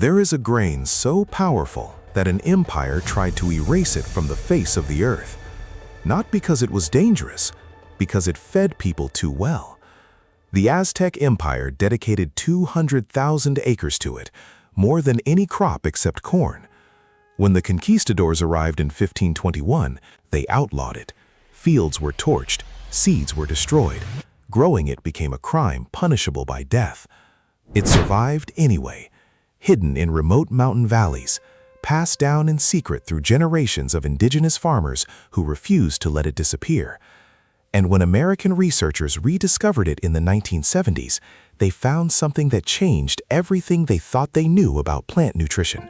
There is a grain so powerful that an empire tried to erase it from the face of the earth. Not because it was dangerous, because it fed people too well. The Aztec Empire dedicated 200,000 acres to it, more than any crop except corn. When the conquistadors arrived in 1521, they outlawed it. Fields were torched, seeds were destroyed. Growing it became a crime punishable by death. It survived anyway, hidden in remote mountain valleys, passed down in secret through generations of indigenous farmers who refused to let it disappear. And when American researchers rediscovered it in the 1970s, they found something that changed everything they thought they knew about plant nutrition.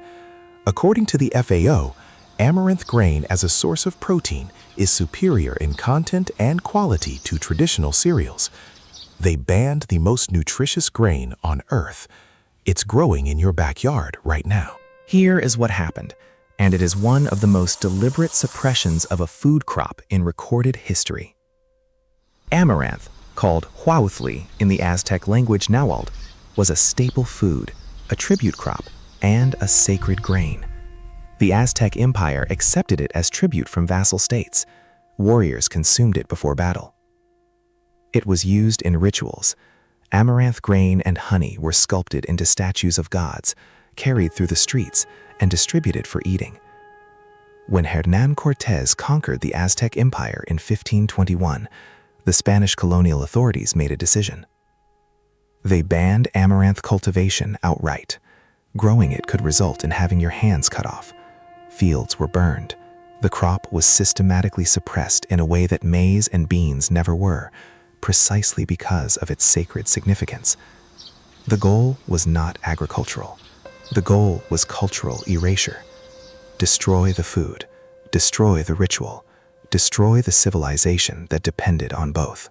According to the FAO, amaranth grain as a source of protein is superior in content and quality to traditional cereals. They banned the most nutritious grain on Earth. It's growing in your backyard right now. Here is what happened, and it is one of the most deliberate suppressions of a food crop in recorded history. Amaranth, called huautli in the Aztec language Nahuatl, was a staple food, a tribute crop, and a sacred grain. The Aztec Empire accepted it as tribute from vassal states. Warriors consumed it before battle. It was used in rituals. Amaranth grain and honey were sculpted into statues of gods, carried through the streets, and distributed for eating. When Hernán Cortés conquered the Aztec Empire in 1521, the Spanish colonial authorities made a decision. They banned amaranth cultivation outright. Growing it could result in having your hands cut off. Fields were burned. The crop was systematically suppressed in a way that maize and beans never were, precisely because of its sacred significance. The goal was not agricultural. The goal was cultural erasure. Destroy the food, destroy the ritual, destroy the civilization that depended on both.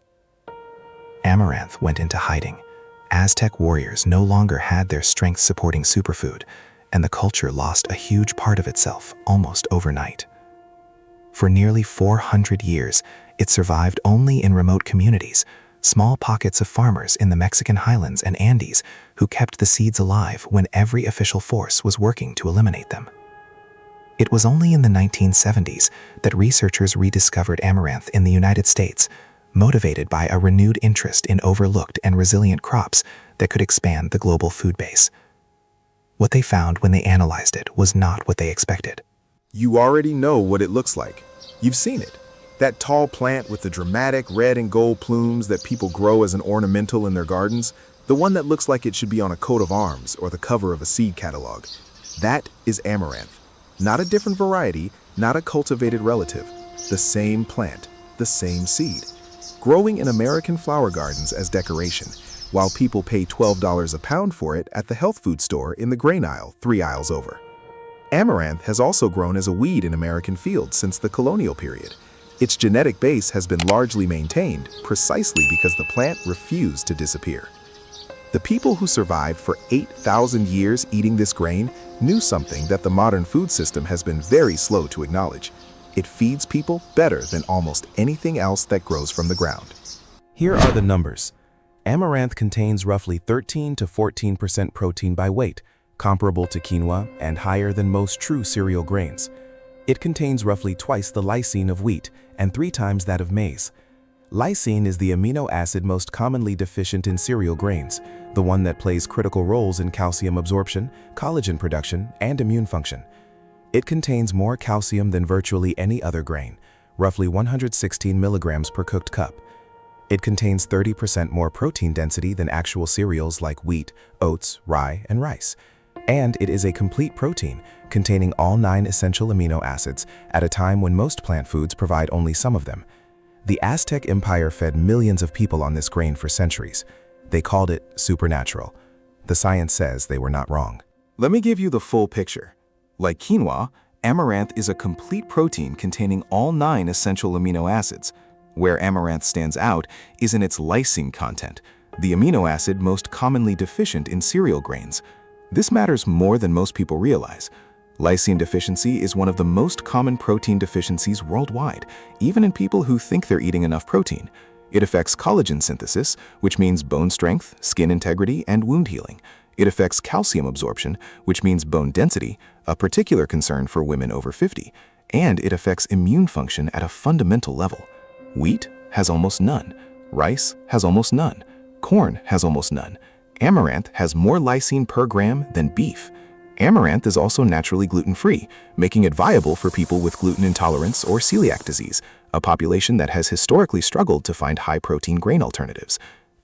Amaranth went into hiding. Aztec warriors no longer had their strength-supporting superfood, and the culture lost a huge part of itself almost overnight. For nearly 400 years, it survived only in remote communities, small pockets of farmers in the Mexican highlands and Andes who kept the seeds alive when every official force was working to eliminate them. It was only in the 1970s that researchers rediscovered amaranth in the United States, motivated by a renewed interest in overlooked and resilient crops that could expand the global food base. What they found when they analyzed it was not what they expected. You already know what it looks like. You've seen it. That tall plant with the dramatic red and gold plumes that people grow as an ornamental in their gardens, the one that looks like it should be on a coat of arms or the cover of a seed catalog. That is amaranth. Not a different variety, not a cultivated relative. The same plant, the same seed. Growing in American flower gardens as decoration, while people pay $12 a pound for it at the health food store in the grain aisle 3 aisles over. Amaranth has also grown as a weed in American fields since the colonial period. Its genetic base has been largely maintained precisely because the plant refused to disappear. The people who survived for 8,000 years eating this grain knew something that the modern food system has been very slow to acknowledge. It feeds people better than almost anything else that grows from the ground. Here are the numbers. Amaranth contains roughly 13 to 14% protein by weight, comparable to quinoa and higher than most true cereal grains. It contains roughly twice the lysine of wheat and 3 times that of maize. Lysine is the amino acid most commonly deficient in cereal grains, the one that plays critical roles in calcium absorption, collagen production, and immune function. It contains more calcium than virtually any other grain, roughly 116 milligrams per cooked cup. It contains 30% more protein density than actual cereals like wheat, oats, rye, and rice. And it is a complete protein, containing all 9 essential amino acids at a time when most plant foods provide only some of them. The Aztec Empire fed millions of people on this grain for centuries. They called it supernatural. The science says they were not wrong. Let me give you the full picture. Like quinoa, amaranth is a complete protein containing all 9 essential amino acids. Where amaranth stands out is in its lysine content, the amino acid most commonly deficient in cereal grains. This matters more than most people realize. Lysine deficiency is one of the most common protein deficiencies worldwide, even in people who think they're eating enough protein. It affects collagen synthesis, which means bone strength, skin integrity, and wound healing. It affects calcium absorption, which means bone density, a particular concern for women over 50, and it affects immune function at a fundamental level. Wheat has almost none. Rice has almost none. Corn has almost none. Amaranth has more lysine per gram than beef. Amaranth is also naturally gluten-free, making it viable for people with gluten intolerance or celiac disease, a population that has historically struggled to find high-protein grain alternatives.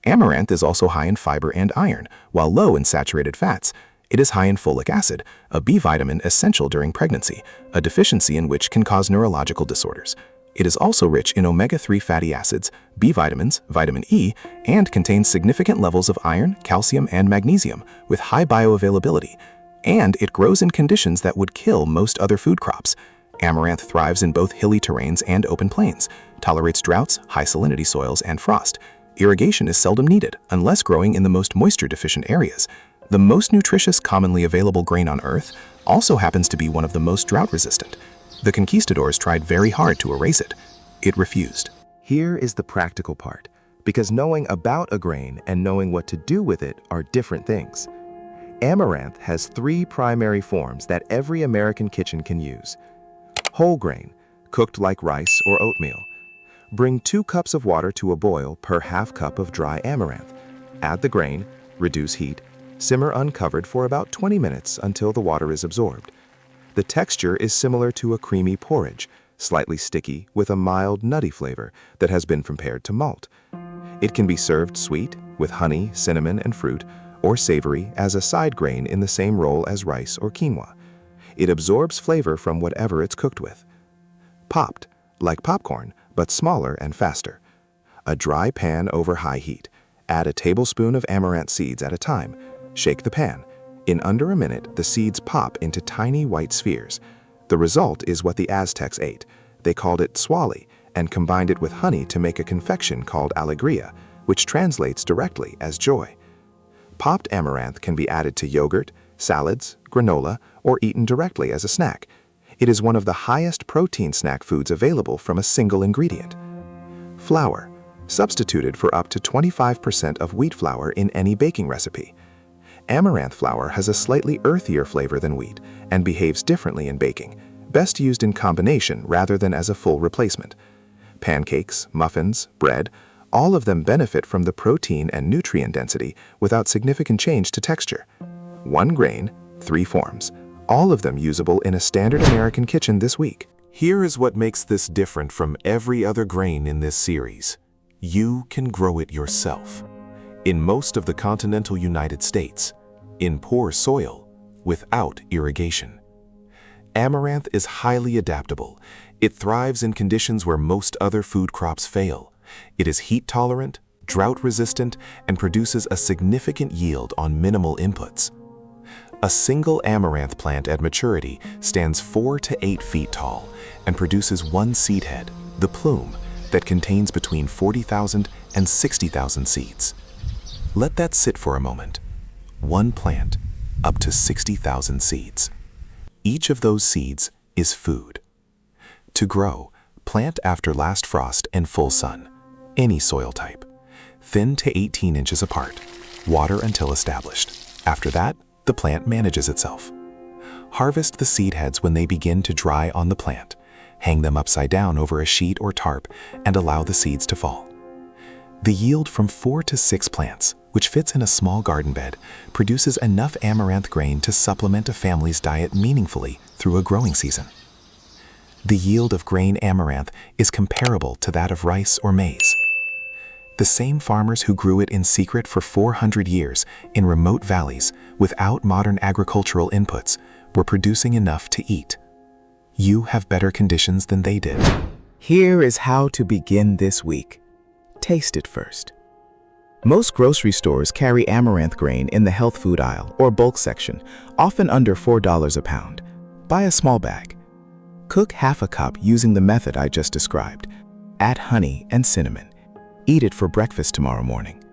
Amaranth is also high in fiber and iron, while low in saturated fats. It is high in folic acid, a B vitamin essential during pregnancy, a deficiency in which can cause neurological disorders. It is also rich in omega-3 fatty acids, B vitamins, vitamin E, and contains significant levels of iron, calcium, and magnesium, with high bioavailability. And it grows in conditions that would kill most other food crops. Amaranth thrives in both hilly terrains and open plains, tolerates droughts, high salinity soils, and frost. Irrigation is seldom needed, unless growing in the most moisture-deficient areas. The most nutritious commonly available grain on Earth also happens to be one of the most drought-resistant. The conquistadors tried very hard to erase it. It refused. Here is the practical part, because knowing about a grain and knowing what to do with it are different things. Amaranth has 3 primary forms that every American kitchen can use. Whole grain, cooked like rice or oatmeal. Bring 2 cups of water to a boil per half cup of dry amaranth. Add the grain, reduce heat, simmer uncovered for about 20 minutes until the water is absorbed. The texture is similar to a creamy porridge, slightly sticky with a mild nutty flavor that has been prepared to malt. It can be served sweet with honey, cinnamon, and fruit, or savory as a side grain in the same role as rice or quinoa. It absorbs flavor from whatever it's cooked with. Popped, like popcorn, but smaller and faster. A dry pan over high heat. Add a tablespoon of amaranth seeds at a time. Shake the pan. In under a minute, the seeds pop into tiny white spheres. The result is what the Aztecs ate. They called it swali and combined it with honey to make a confection called alegría, which translates directly as joy. Popped amaranth can be added to yogurt, salads, granola, or eaten directly as a snack. It is one of the highest protein snack foods available from a single ingredient. Flour, substituted for up to 25% of wheat flour in any baking recipe. Amaranth flour has a slightly earthier flavor than wheat and behaves differently in baking, best used in combination rather than as a full replacement. Pancakes, muffins, bread, all of them benefit from the protein and nutrient density without significant change to texture. 1 grain, 3 forms, all of them usable in a standard American kitchen this week. Here is what makes this different from every other grain in this series. You can grow it yourself. In most of the continental United States, in poor soil, without irrigation. Amaranth is highly adaptable. It thrives in conditions where most other food crops fail. It is heat-tolerant, drought-resistant, and produces a significant yield on minimal inputs. A single amaranth plant at maturity stands 4 to 8 feet tall and produces 1 seed head, the plume, that contains between 40,000 and 60,000 seeds. Let that sit for a moment. 1 plant, up to 60,000 seeds. Each of those seeds is food. To grow, plant after last frost and full sun, any soil type. Thin to 18 inches apart. Water until established. After that, the plant manages itself. Harvest the seed heads when they begin to dry on the plant. Hang them upside down over a sheet or tarp and allow the seeds to fall. The yield from 4 to 6 plants, which fits in a small garden bed, produces enough amaranth grain to supplement a family's diet meaningfully through a growing season. The yield of grain amaranth is comparable to that of rice or maize. The same farmers who grew it in secret for 400 years in remote valleys without modern agricultural inputs were producing enough to eat. You have better conditions than they did. Here is how to begin this week. Taste it first. Most grocery stores carry amaranth grain in the health food aisle or bulk section, often under $4 a pound. Buy a small bag. Cook half a cup using the method I just described. Add honey and cinnamon. Eat it for breakfast tomorrow morning.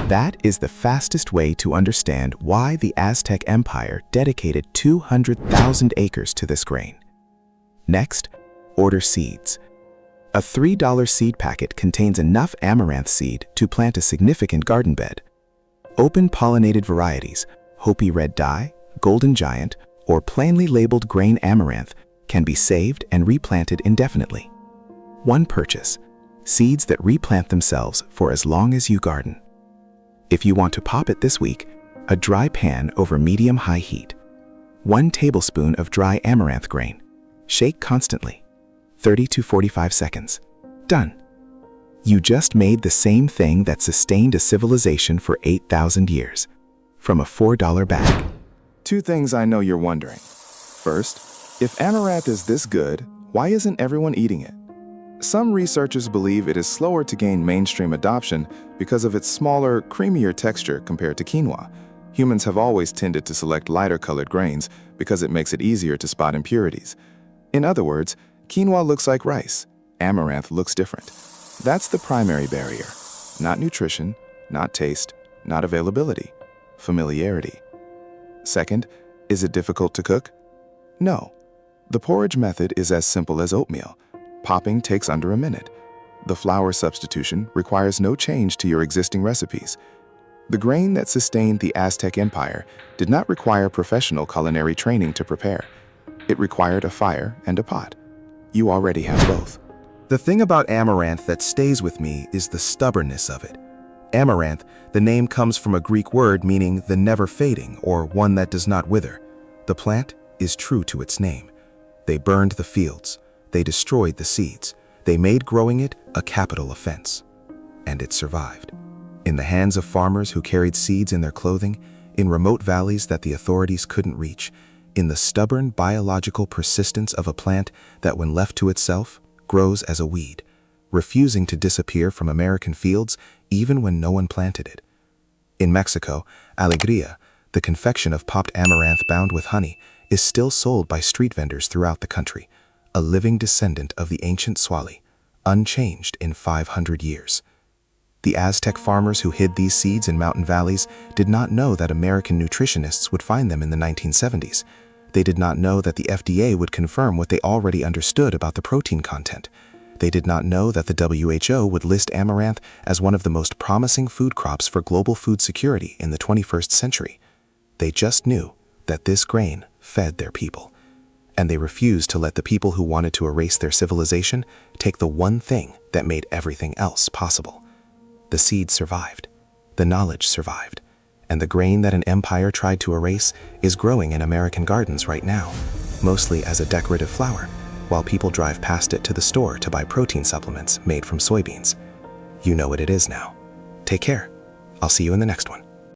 That is the fastest way to understand why the Aztec Empire dedicated 200,000 acres to this grain. Next, order seeds. A $3 seed packet contains enough amaranth seed to plant a significant garden bed. Open pollinated varieties, Hopi red dye, golden giant, or plainly labeled grain amaranth can be saved and replanted indefinitely. One purchase: seeds that replant themselves for as long as you garden. If you want to pop it this week, a dry pan over medium-high heat. 1 tablespoon of dry amaranth grain. Shake constantly. 30 to 45 seconds. Done. You just made the same thing that sustained a civilization for 8,000 years. From a $4 bag. 2 things I know you're wondering. First, if amaranth is this good, why isn't everyone eating it? Some researchers believe it is slower to gain mainstream adoption because of its smaller, creamier texture compared to quinoa. Humans have always tended to select lighter-colored grains because it makes it easier to spot impurities. In other words, quinoa looks like rice. Amaranth looks different. That's the primary barrier. Not nutrition, not taste, not availability. Familiarity. Second, is it difficult to cook? No. The porridge method is as simple as oatmeal. Popping takes under a minute. The flour substitution requires no change to your existing recipes. The grain that sustained the Aztec Empire did not require professional culinary training to prepare. It required a fire and a pot. You already have both. The thing about amaranth that stays with me is the stubbornness of it. Amaranth, the name comes from a Greek word meaning the never fading or one that does not wither. The plant is true to its name. They burned the fields. They destroyed the seeds. They made growing it a capital offense. And it survived. In the hands of farmers who carried seeds in their clothing, in remote valleys that the authorities couldn't reach, in the stubborn biological persistence of a plant that when left to itself, grows as a weed, refusing to disappear from American fields even when no one planted it. In Mexico, alegría, the confection of popped amaranth bound with honey, is still sold by street vendors throughout the country, a living descendant of the ancient Swali, unchanged in 500 years. The Aztec farmers who hid these seeds in mountain valleys did not know that American nutritionists would find them in the 1970s. They did not know that the FDA would confirm what they already understood about the protein content. They did not know that the WHO would list amaranth as one of the most promising food crops for global food security in the 21st century. They just knew that this grain fed their people. And they refused to let the people who wanted to erase their civilization take the one thing that made everything else possible. The seeds survived, the knowledge survived, and the grain that an empire tried to erase is growing in American gardens right now, mostly as a decorative flower, while people drive past it to the store to buy protein supplements made from soybeans. You know what it is now. Take care. I'll see you in the next one.